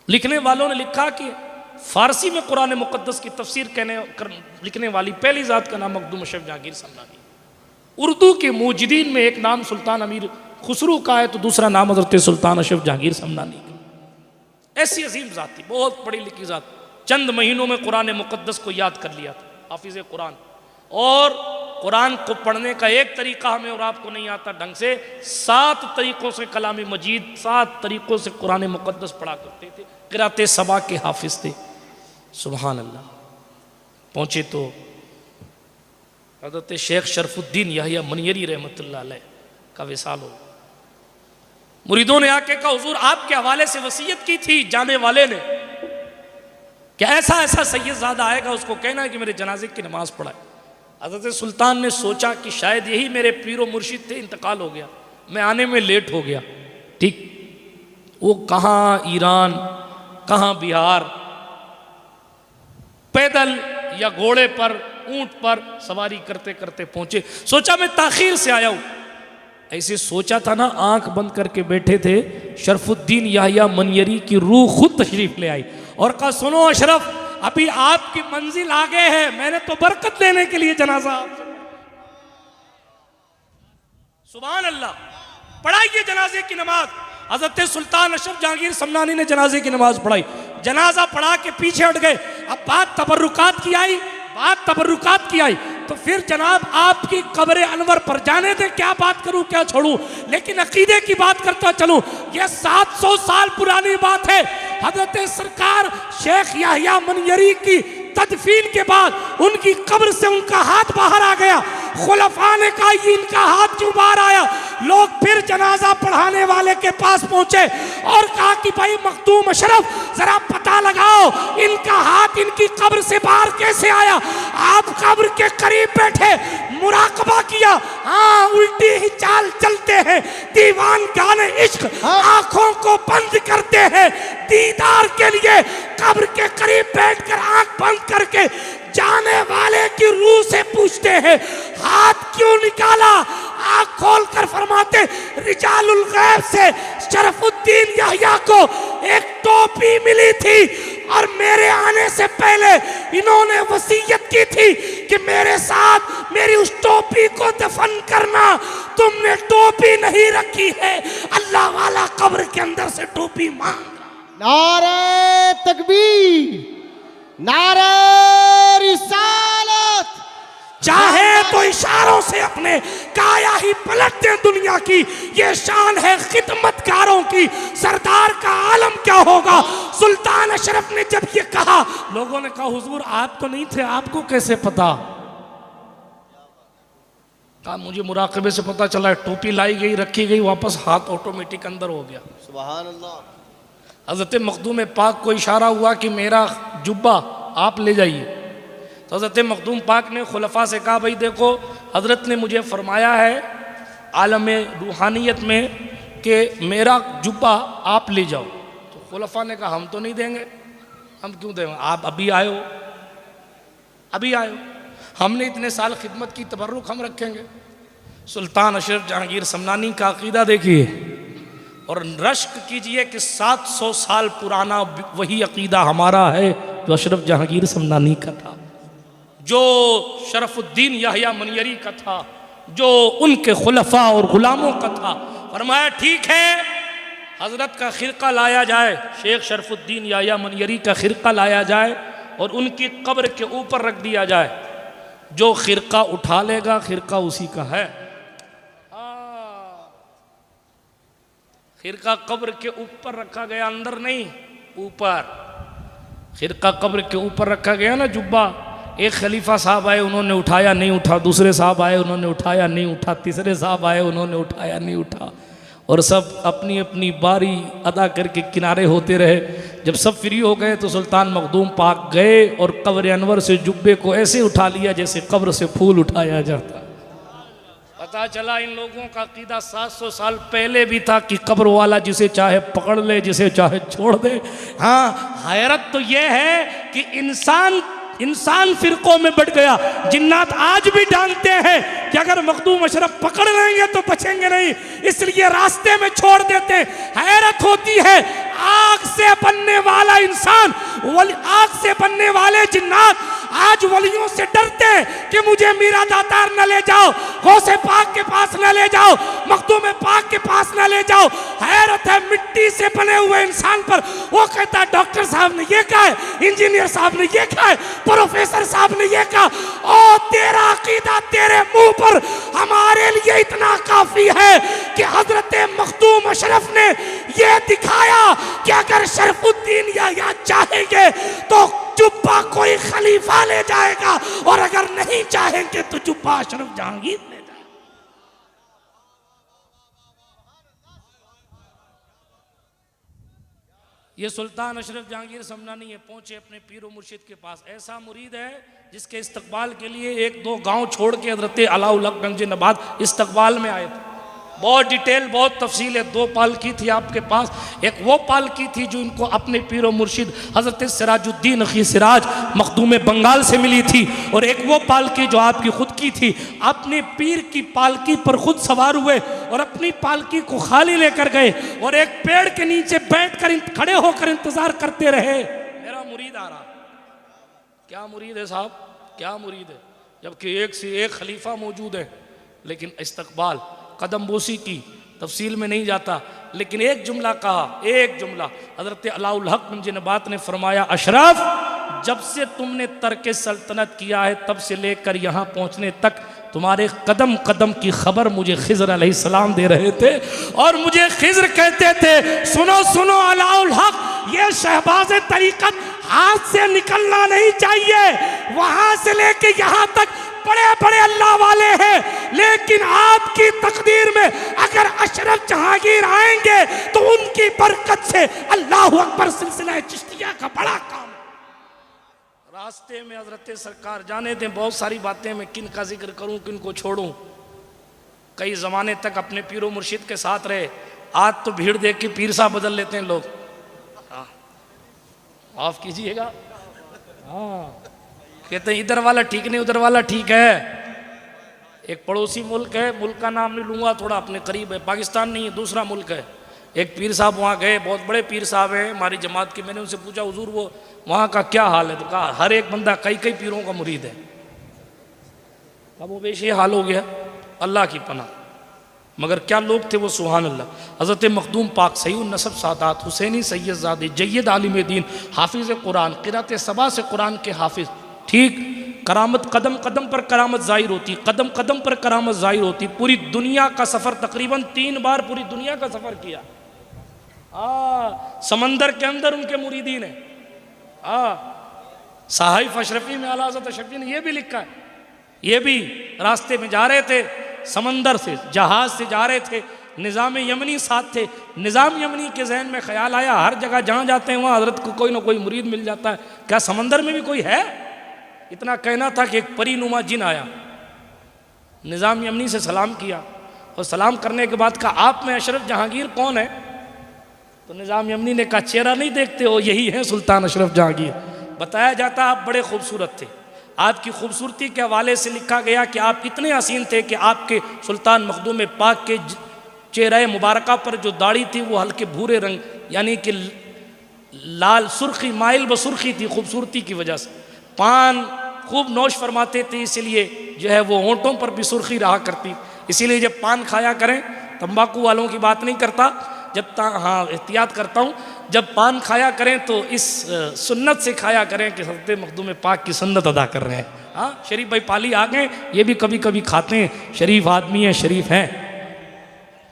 लिखने वालों ने लिखा कि फारसी में कुरान मुकद्दस की तफसीर लिखने वाली पहली जात का नाम मखदूम अशरफ जहांगीर समनानी। उर्दू के मुजिदीन में एक नाम सुल्तान अमीर खुसरू का है, तो दूसरा नाम हज़रत सुल्तान अशरफ जहांगीर समनानी का। ऐसी अजीम जात थी, बहुत पढ़ी लिखी जात। चंद महीनों में कुरान मुकद्दस को याद कर लिया था, हाफिज़ कुरान। और कुरान को पढ़ने का एक तरीका हमें और आपको नहीं आता ढंग से, 7 तरीक़ों से कलाम मजीद, 7 तरीक़ों से कुरान मुकद्दस पढ़ा करते थे। क़िरात सबा के हाफिज़ थे। सुभान अल्लाह। पहुँचे तो हज़रत शेख शरफुद्दीन याहिया मनियरी रहमतुल्लाह अलैह का विसाल हो। मुरीदों ने आके कहा हुजूर आपके हवाले से वसीयत की थी जाने वाले ने कि ऐसा ऐसा सैयदजादा आएगा, उसको कहना है कि मेरे जनाजे की नमाज पढ़ाए। हज़रत सुल्तान ने सोचा कि शायद यही मेरे पीरो मुर्शिद थे, इंतकाल हो गया, मैं आने में लेट हो गया। ठीक, वो कहाँ ईरान, कहाँ बिहार, पैदल या घोड़े पर, ऊंट पर सवारी करते करते पहुंचे। सोचा मैं ताखीर से आया हूं। ऐसे सोचा था ना, आंख बंद करके बैठे थे, शरफुद्दीन याहिया मनयरी की रूह खुद तशरीफ ले आई और कहा सुनो अशरफ, अभी आपकी मंजिल आगे है, मैंने तो बरकत लेने के लिए जनाजा आपसे। सुभान अल्लाह, पढ़ाइए जनाजे की नमाज। हजरत सुल्तान अशरफ जहांगीर समनानी ने जनाजे की नमाज पढ़ाई, जनाजा पढ़ा के पीछे हट गए। अब बात तबर्रुकात की आई, तो फिर जनाब आपकी कब्र अनवर पर जाने दे, क्या बात करूं क्या छोड़ूं, लेकिन अकीदे की बात करता चलूं। यह 700 साल पुरानी बात है। हजरत सरकार शेख याहिया मनयरी की तदफीन के बाद उनकी कब्र से उनका हाथ बाहर आ गया। खुलफा ने कहा ये इनका हाथ क्यों बाहर आया? लोग फिर जनाजा पढ़ाने वाले के पास पहुंचे और कहा कि भाई मखदूम अशरफ जरा पता लगाओ इनका हाथ इनकी कब्र से बाहर कैसे आया। आप कब्र के करीब बैठे, मुराकबा किया, हाँ उल्टी ही चाल चलते हैं, दीवान गाने इश्क आंखों को बंद करते हैं, दीदार के लिए कब्र के करीब बैठकर आंख बंद करके जाने वाले की रूह से पूछते हैं हाथ क्यों निकाला। आंख खोलकर फरमाते रिजालुल गैब से शरफुद्दीन याहिया को एक टोपी मिली थी और मेरे आने से पहले इन्होंने वसीयत की थी कि मेरे साथ मेरी उस टोपी को दफन करना। तुमने टोपी नहीं रखी है, अल्लाह वाला कब्र के अंदर से टोपी मांग। नारे तकबीर, नारे रिसालत। चाहे तो इशारों से अपने काया ही पलट दें दुनिया की, ये शान है खिदमतकारों की। सरदार का आलम क्या होगा। सुल्तान अशरफ ने जब ये कहा, लोगों ने कहा हुजूर आप तो नहीं थे, आपको कैसे पता? कहा मुझे मुराकबे से पता चला, टोपी लाई गई, रखी गई, वापस हाथ ऑटोमेटिक अंदर हो गया। सुभान अल्लाह। हज़रत मखदूम पाक को इशारा हुआ कि मेरा जुब्बा आप ले जाइए। तो हज़रत मखदूम पाक ने खुलफा से कहा भाई देखो हज़रत ने मुझे फरमाया है आलम रूहानियत में कि मेरा जुब्बा आप ले जाओ। तो खुलफा ने कहा हम तो नहीं देंगे। हम क्यों देंगे? आप अभी आए हो, अभी आए हो, हमने इतने साल खिदमत की, तबर्रुक हम रखेंगे। सुल्तान अशरफ जहांगीर समनानी का अकीदा देखिए और रश्क कीजिए कि 700 साल पुराना वही अकीदा हमारा है जो अशरफ जहांगीर समनानी का था, जो शरफुद्दीन याहिया मनयरी का था, जो उनके खुलफा और गुलामों का था। फरमाया ठीक है हजरत का खिरका लाया जाए, शेख शरफुद्दीन याहिया मनयरी का खिरका लाया जाए और उनकी कब्र के ऊपर रख दिया जाए। जो खिरका उठा लेगा खिरका उसी का है। खिरका कब्र के ऊपर रखा गया, अंदर नहीं, ऊपर। खिरका कब्र के ऊपर रखा गया ना जुब्बा। एक खलीफा साहब आए, उन्होंने उठाया नहीं उठा, दूसरे साहब आए, उन्होंने उठाया नहीं उठा, तीसरे साहब आए, उन्होंने उठाया नहीं उठा, और सब अपनी अपनी बारी अदा करके किनारे होते रहे। जब सब फ्री हो गए तो सुल्तान मखदूम पाक गए और कब्र अनवर से जुब्बे को ऐसे उठा लिया जैसे कब्र से फूल उठाया जाता। पता चला इन लोगों का अकीदा 700 साल पहले भी था कि कब्र वाला जिसे चाहे पकड़ ले, जिसे चाहे छोड़ दे। हाँ, हैरत तो यह है कि इंसान फिरकों में बढ़ गया। जिन्नात आज भी जानते हैं कि अगर मखदूम अशरफ पकड़ लेंगे तो बचेंगे नहीं, इसलिए रास्ते में छोड़ देते। हैरत होती है, आग से बनने वाला इंसान, आग से बनने वाले जिन्नात आज वलियों से डरते कि मुझे मीरा दातार न ले जाओ, गौसे पाक के पास न ले जाओ, मखदूम पाक के पास न ले जाओ। हैरत है मिट्टी से बने हुए इंसान पर वो कहता है डॉक्टर साहब ने ये कहा है, इंजीनियर साहब ने ये कहा है, प्रोफेसर साहब ने ये कहा। ओ तेरा अकीदा तेरे मुंह पर हमारे लिए इतना काफी है कि हजरत मखदूम अशरफ ने ये दिखाया कि अगर शरफुद्दीन याहिया चाहेंगे तो जुब्बा कोई खलीफा ले जाएगा और अगर नहीं चाहेंगे तो जुब्बा अशरफ जहांगीर ले जाएगा। ये सुल्तान अशरफ जहांगीर समनानी है, पहुंचे अपने पीरो मुर्शिद के पास। ऐसा मुरीद है जिसके इस्तकबाल के लिए 1-2 गांव छोड़ के हजरत अलाउल हक गंज नबात इस्तकबाल में आए थे। बहुत डिटेल, बहुत तफसील है। 2 पालकी थी आपके पास। एक वो पालकी थी जो इनको अपने पीरो मुर्शिद हजरत सिराजुद्दीन अखी सिराज मखदूम बंगाल से मिली थी, और एक वो पालकी जो आपकी खुद की थी। अपने पीर की पालकी पर खुद सवार हुए और अपनी पालकी को खाली लेकर गए और एक पेड़ के नीचे बैठकर खड़े होकर इंतजार करते रहे, मेरा मुरीद आ रहा। क्या मुरीद है साहब, क्या मुरीद है, जबकि एक से एक खलीफा मौजूद है। लेकिन इस्तकबाल कदम बोसी की तफसील में नहीं जाता, लेकिन एक जुमला कहा, एक जुमला। हजरत अलाउल हक गंज नबात ने फरमाया, अशरफ जब से तुमने तर्क सल्तनत किया है तब से लेकर यहाँ पहुँचने तक तुम्हारे कदम कदम की खबर मुझे खिज़र अलैहिस्सलाम दे रहे थे, और मुझे खिज़र कहते थे, सुनो सुनो अलाउल हक, ये शहबाज तरीक़त हाथ से निकलना नहीं चाहिए। वहाँ से लेके यहाँ तक बड़े बड़े अल्लाह वाले हैं, लेकिन आपकी तकदीर में अगर अशरफ जहांगीर आएंगे तो उनकी बरकत से अल्लाह अकबर सिलसिला चिश्तिया का बड़ा काम। रास्ते में हजरत सरकार जाने दें, बहुत सारी बातें मैं किन का जिक्र करूं, किन को छोड़ूं। कई ज़माने तक अपने पीरो मुर्शिद के साथ रहे। आज तो भीड़ देख के पीर साहब बदल लेते हैं लोग। माफ कीजिएगा, हाँ, कहते हैं इधर वाला ठीक नहीं, उधर वाला ठीक है। एक पड़ोसी मुल्क है, मुल्क का नाम नहीं लूँगा, थोड़ा अपने करीब है, पाकिस्तान नहीं है, दूसरा मुल्क है। एक पीर साहब वहाँ गए, बहुत बड़े पीर साहब हैं हमारी जमात के। मैंने उनसे पूछा, हुजूर वो वहाँ का क्या हाल है? तो कहा हर एक बंदा कई कई पीरों का मुरीद है। अब वो बेश ये हाल हो गया, अल्लाह की पनाह। मगर क्या लोग थे वो, सुभान अल्लाह। हज़रत मखदूम पाक सईद नसब सादात हुसैनी सैयदजादे जय्यद आलिम दीन हाफिज़ कुरान क़िरात सबा से कुरान के हाफिज़। ठीक, करामत कदम कदम पर करामत ज़ाहिर होती, कदम कदम पर करामत ज़ाहिर होती। पूरी दुनिया का सफ़र, तकरीबन 3 बार पूरी दुनिया का सफ़र किया। समंदर के अंदर उनके मुरीदीन है। साहिफ अशरफी में आला हज़रत अशरफी ने यह भी लिखा है, ये भी रास्ते में जा रहे थे, समंदर से जहाज से जा रहे थे, निज़ाम यमनी साथ थे। निज़ाम यमनी के जहन में ख्याल आया, हर जगह जहाँ जाते हैं वहाँ हजरत को कोई ना कोई मुरीद मिल जाता है, क्या समंदर में भी कोई है? इतना कहना था कि एक परीनुमा जिन आया, निज़ाम यमनी से सलाम किया, और सलाम करने के बाद कहा, आप में अशरफ जहांगीर कौन है? तो निज़ाम यमनी ने कहा, चेहरा नहीं देखते हो, यही है सुल्तान अशरफ जहांगीर। बताया जाता आप बड़े खूबसूरत थे, आपकी खूबसूरती के हवाले से लिखा गया कि आप इतने हसीन थे कि आपके सुल्तान मखदूम पाक के चेहरे मुबारका पर जो दाढ़ी थी वो हल्के भूरे रंग, यानी कि लाल सुर्खी, माइल ब सुर्खी थी खूबसूरती की वजह से। पान खूब नोश फरमाते थे, इसीलिए जो है वो होंठों पर भी सुर्खी रहा करती। इसीलिए जब पान खाया करें, तंबाकू वालों की बात नहीं करता, हाँ एहतियात करता हूँ, जब पान खाया करें तो इस सुन्नत से खाया करें कि हज़रत मखदूम पाक की सुन्नत अदा कर रहे हैं। हाँ, शरीफ भाई पाली आ गए, ये भी कभी कभी खाते हैं, शरीफ आदमी है, शरीफ हैं।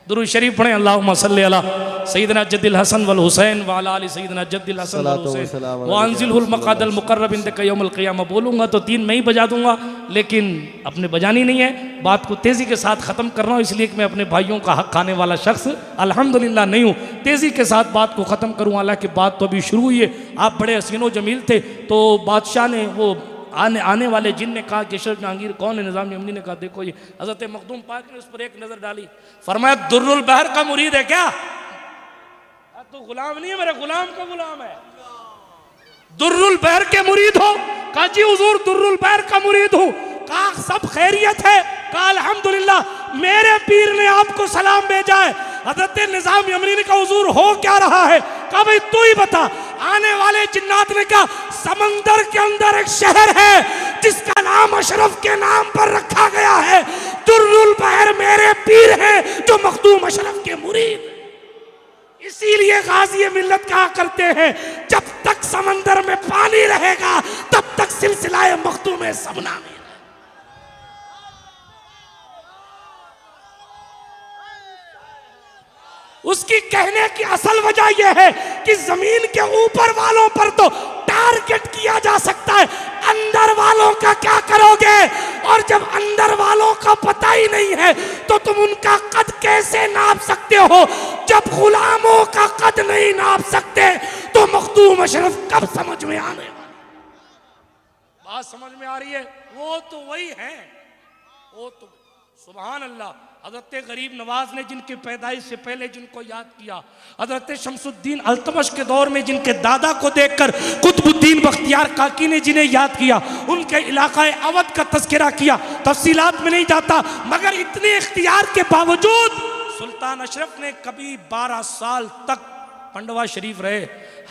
दुरूद शरीफ पढ़ें, अल्लाहुम्मा सल्ली अला सय्यिदना जद्दिल हसन वल हुसैन व अला आलि सय्यिदना जद्दिल हसन वल हुसैन व अंज़िलहुल मक़ादल मुक़र्रब इंदका यौमल क़ियामा। बोलूँगा तो 3 मैं ही बजा दूँगा, लेकिन अपने बजानी नहीं है, बात को तेज़ी के साथ ख़त्म कर रहा हूँ, इसलिए कि मैं अपने भाइयों का हक़ खाने वाला शख्स अल्हम्दुलिल्लाह नहीं हूँ। तेज़ी के साथ बात को ख़त्म करूँ, हालांकि बात तो अभी शुरू हुई है। आप बड़े हसीनो जमील थे, तो बादशाह ने वो आने वाले जिन ने कहा कि अशरफ जहांगीर कौन है? निज़ाम यमनी ने कहा, देखो ये हज़रत मखदूम पाक ने उस पर एक नज़र डाली, फरमाया दुर्रुल बहर का मुरीद है क्या? तो गुलाम नहीं है, मेरे गुलाम का गुलाम है। दुर्रुल बहर के मुरीद हो? कहा जी हुजूर दुर्रुल बहर का मुरीद हूँ। कहा सब खैरियत है? कहा अल्हम्दुलिल्लाह, मेरे पीर ने आपको सलाम भेजा है। हज़रत निज़ाम यमनी ने कहा हुजूर हो क्या रहा है? कहा भाई तू ही बता। आने वाले जिन्नात ने कहा समंदर के अंदर एक शहर है जिसका नाम अशरफ के नाम पर रखा गया है। दुर्रुल बहर मेरे पीर हैं जो मखदूम अशरफ के मुरीद। इसीलिए गाज़ी मिल्लत कहा करते हैं, जब तक समंदर में पानी रहेगा तब तक सिलसिला मखदूम सबना में। उसकी कहने की असल वजह यह है कि जमीन के ऊपर वालों पर तो टारगेट किया जा सकता है, अंदर वालों का क्या करोगे? और जब अंदर वालों का पता ही नहीं है तो तुम उनका कद कैसे नाप सकते हो? जब गुलामों का कद नहीं नाप सकते तो वो मखदूम अशरफ कब समझ में आने वाला? बात समझ में आ रही है? वो तो वही है, वो तो सुभान अल्लाह। हजरत गरीब नवाज ने जिनकी पैदाइश से पहले जिनको याद किया, हजरत शमसुद्दीन अल्तमश के दौर में जिनके दादा को देखकर कुतुबुद्दीन बख्तियार काकी ने जिन्हें याद किया, उनके इलाका अवध का तज़किरा किया। तफसीलात में नहीं जाता, मगर इतने इख्तियार के बावजूद सुल्तान अशरफ ने कभी 12 साल तक पंडवा शरीफ रहे,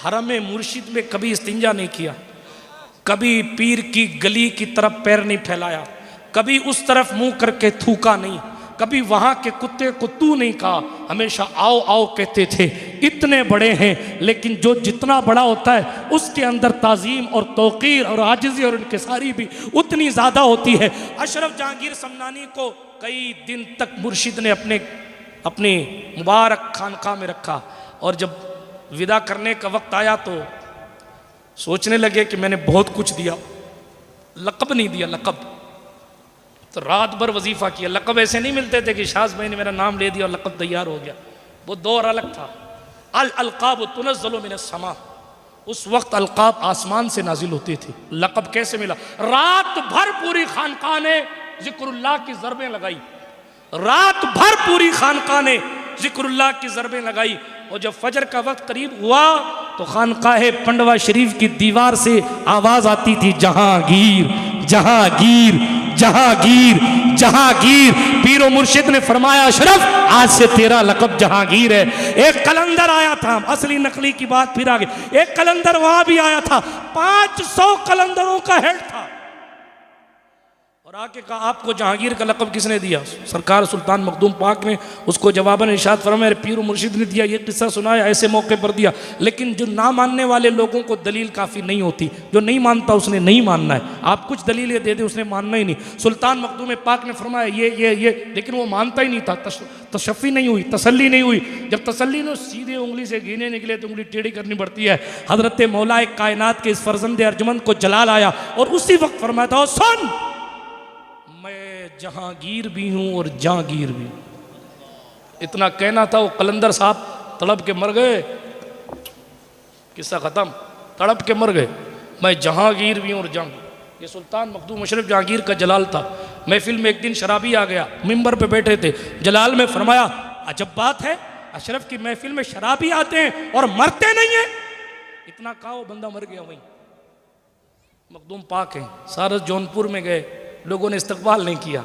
हरम मुर्शिद में कभी इस्तिंजा नहीं किया, कभी पीर की गली की तरफ पैर नहीं फैलाया, कभी उस तरफ मुंह करके थूका नहीं, कभी वहां के कुत्ते को तू नहीं कहा, हमेशा आओ आओ कहते थे। इतने बड़े हैं, लेकिन जो जितना बड़ा होता है उसके अंदर ताजीम और तौकीर और आजिज़ी और इनकिसारी भी उतनी ज़्यादा होती है। अशरफ जहांगीर समनानी को कई दिन तक मुर्शिद ने अपने मुबारक खानका में रखा, और जब विदा करने का वक्त आया तो सोचने लगे कि मैंने बहुत कुछ दिया, लक़ब नहीं दिया, लक़ब। तो रात भर वजीफ़ा किया। लक़ब ऐसे नहीं मिलते थे कि शाज़ भाई ने मेरा नाम ले दिया और लक़ब तैयार हो गया, वो दौर अलग था। अल-अलक़ाब तुनज़्ज़लु मिनस-समा, उस वक्त अलक़ाब आसमान से नाजिल होती थी। लक़ब कैसे मिला? रात भर पूरी खानका ने ज़िक्रुल्लाह की ज़रबें लगाई, रात भर पूरी खानका ने ज़िक्रुल्लाह की ज़रबें लगाई, और जब फजर का वक्त करीब हुआ तो खानकाहे पंडवा शरीफ की दीवार से आवाज़ आती थी, जहांगीर जहांगीर जहांगीर जहांगीर। पीरो मुर्शिद ने फरमाया, अशरफ आज से तेरा लक़ब जहांगीर है। एक कलंदर आया था, असली नकली की बात फिर आगे, एक कलंदर वहां भी आया था, 500 कलंदरों का हेड था, और आके कहा आपको जहांगीर का लक़ब किसने दिया? सरकार सुल्तान मखदूम पाक ने उसको जवाबन इरशाद फरमाया, पीर मुर्शिद ने दिया। ये किस्सा सुनाया, ऐसे मौके पर दिया। लेकिन जो ना मानने वाले लोगों को दलील काफ़ी नहीं होती, जो नहीं मानता उसने नहीं मानना है। आप कुछ दलीलें दे दे, उसने मानना ही नहीं। सुल्तान मखदूम पाक ने फरमाया ये, लेकिन वो मानता ही नहीं था। तशफ़ी नहीं हुई, तसल्ली नहीं हुई। जब तसल्ली ने सीधे उंगली से गिने निकले तो उंगली टेढ़ी करनी पड़ती है। हज़रत मौलाए कायनात के इस फर्जंद अर्जुमंद को जलाल आया, और उसी वक्त फरमाया था, सुन मैं जहांगीर भी हूं और जहांगीर भी। इतना कहना था, वो कलंदर साहब तड़प के मर गए, किस्सा खत्म, तड़प के मर गए। मैं जहांगीर भी हूं और जहांगीर। ये सुल्तान मखदूम अशरफ जहांगीर का जलाल था। महफिल में एक दिन शराबी आ गया, मिंबर पे बैठे थे, जलाल में फरमाया, अजब बात है, अशरफ की महफिल में शराबी आते हैं और मरते नहीं हैं। इतना कहा, वो बंदा मर गया वहीं। मखदूम पाक है, सारस जौनपुर में गए, लोगों ने इस्तकबाल नहीं किया,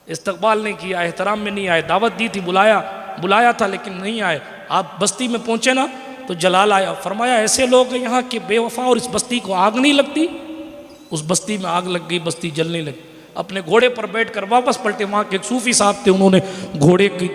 इस्तकबाल नहीं किया, एहतराम में नहीं आए। दावत दी थी, बुलाया था, लेकिन नहीं आए। आप बस्ती में पहुंचे ना तो जलाल आया, फरमाया ऐसे लोग हैं यहाँ के बेवफा, और इस बस्ती को आग नहीं लगती। उस बस्ती में आग लग गई, बस्ती जलने लगी। अपने घोड़े पर बैठकर वापस पलटे। वहाँ के एक सूफी साहब थे, उन्होंने घोड़े की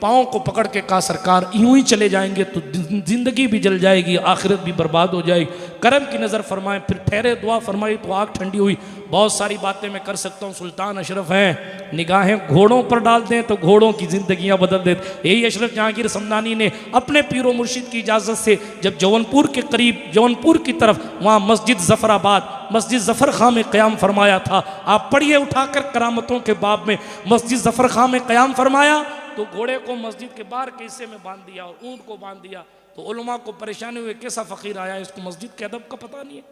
पाँव को पकड़ के कहा, सरकार यूं ही चले जाएंगे तो जिंदगी भी जल जाएगी, आखिरत भी बर्बाद हो जाएगी, करम की नज़र फरमाएं। फिर ठहरे, दुआ फरमाई तो आग ठंडी हुई। बहुत सारी बातें मैं कर सकता हूँ, सुल्तान अशरफ हैं, निगाहें घोड़ों पर डाल दें तो घोड़ों की ज़िंदगियाँ बदल देते। यही अशरफ जहांगीर समनानी ने अपने पीरो मुर्शिद की इजाज़त से जब जौनपुर के करीब, जौनपुर की तरफ, वहाँ मस्जिद ज़फ़राबाद, मस्जिद ज़फ़र खां में क़याम फरमाया था। आप पढ़िए उठाकर करामतों के बाब में, मस्जिद ज़फ़र खां में क़याम फरमाया तो घोड़े को मस्जिद के बाहर के हिस्से में बांध दिया और ऊँट को बांध दिया। तो उलमा को परेशानी हुई, कैसा फ़कीर आया, इसको मस्जिद के अदब का पता नहीं है,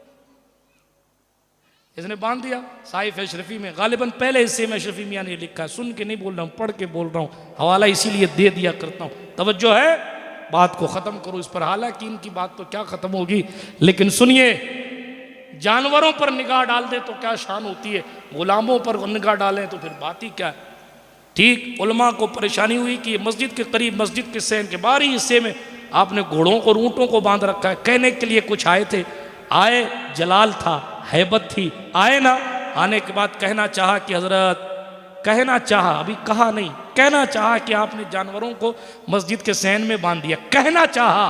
इसने बांध दिया। साहिफ अशरफी में गालिबन पहले हिस्से में अशरफी मियाँ ने लिखा है, सुन के नहीं बोल रहा हूँ, पढ़ के बोल रहा हूँ, हवाला इसीलिए दे दिया करता हूँ। तवज्जो है, बात को ख़त्म करो इस पर। हालांकि इनकी बात तो क्या ख़त्म होगी, लेकिन सुनिए, जानवरों पर निगाह डाल दे तो क्या शान होती है, गुलामों पर निगाह डालें तो फिर बात ही क्या है। ठीक उलमा को परेशानी हुई कि मस्जिद के करीब, मस्जिद के सहन के बाहरी हिस्से में आपने घोड़ों को, ऊँटों को बांध रखा है। कहने के लिए कुछ आए थे, आए, जलाल था, हैबत थी, आए ना, आने के बाद कहना चाहा कि हज़रत, कहना चाहा, अभी कहा नहीं, कहना चाहा कि आपने जानवरों को मस्जिद के सहन में बांध दिया। कहना चाहा,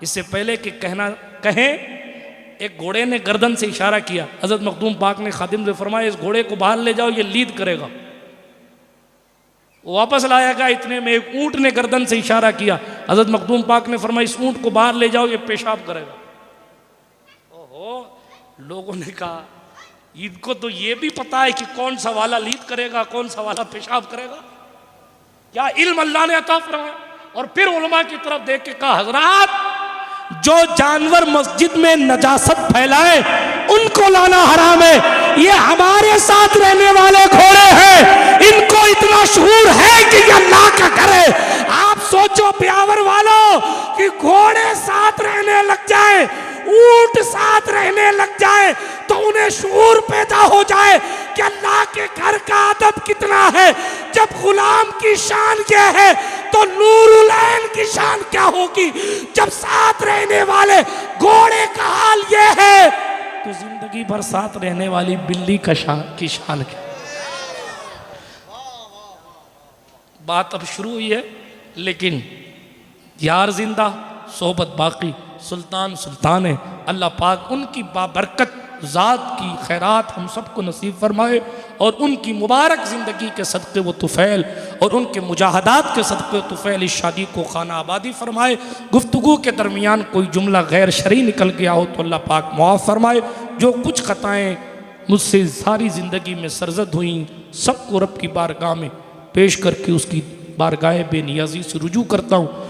इससे पहले कि कहना कहें, एक घोड़े ने गर्दन से इशारा किया। हज़रत मखदूम पाक ने खादिम से फरमाया, इस घोड़े को बाहर ले जाओ, ये लीद करेगा। वो वापस लाया गया, इतने में एक ऊँट ने गर्दन से इशारा किया। हज़रत मखदूम पाक ने फरमाया, इस ऊँट को बाहर ले जाओ, ये पेशाब करेगा। ओहो, लोगों ने कहा, इनको तो ये भी पता है कि कौन सा वाला लीद करेगा, कौन सा वाला पेशाब करेगा, क्या इल्म अल्लाह ने अता फरमाया। और फिर उलमा की तरफ देख के कहा, हजरात जो जानवर मस्जिद में नजासत फैलाए उनको लाना हराम है। ये हमारे साथ रहने वाले घोड़े हैं, इनको इतना शऊर है कि ये अल्लाह का घर है। आप सोचो ब्यावर वालों कि घोड़े साथ रहने लग जाए, ऊंट साथ रहने लग जाए तो उन्हें शऊर पैदा हो जाए कि अल्लाह के घर का अदब कितना है। जब गुलाम की शान क्या है तो नूरुल ऐन की शान क्या होगी। जब साथ रहने वाले घोड़े का हाल यह है तो जिंदगी भर साथ रहने वाली बिल्ली की शान क्या। बात अब शुरू हुई है लेकिन यार जिंदा सोहबत बाकी। सुल्तान सुल्तान है। अल्लाह पाक उनकी बाबरकत ज़ात की खैरात हम सबको नसीब फरमाए और उनकी मुबारक ज़िंदगी के सदक़े व तुफ़ैल और उनके मुजाहदात के सदक़े तुफ़ैल इस शादी को खाना आबादी फरमाए। गुफ्तगू के दरमियान कोई जुमला गैर शरई निकल गया हो तो अल्लाह पाक मुआफ़ फरमाए। जो कुछ ख़ताएँ मुझसे सारी ज़िंदगी में सरजद हुई सबको रब की बारगाह में पेश करके उसकी बारगाह बेनियाज़ी से रुजू करता हूँ।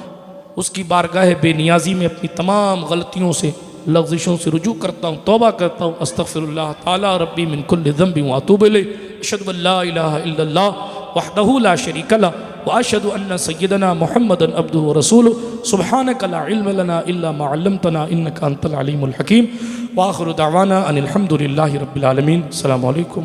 उसकी बारगाह बेनियाज़ी में अपनी तमाम गलतियों से लग़्ज़िशों से रुजू करता हूँ, तौबा करता हूँ। अस्तग़फ़िरुल्लाह ताला रब्बी मिन कुल्लि ज़ंबिन व अतूबु इलैहि। अशहदु अल्ला इलाहा इल्लल्लाह वहदहु ला शरीका लहु व अशहदु अन्न सय्यदना मुहम्मदन अब्दुहु व रसूलुहु। सुब्हानका ला इल्म लना इल्ला मा अल्लमतना इन्नका अंतल अलीमुल हकीम। व आखिरु दअवाना अनिल हम्दुलिल्लाहि रब्बिल आलमीन। अस्सलामु अलैकुम।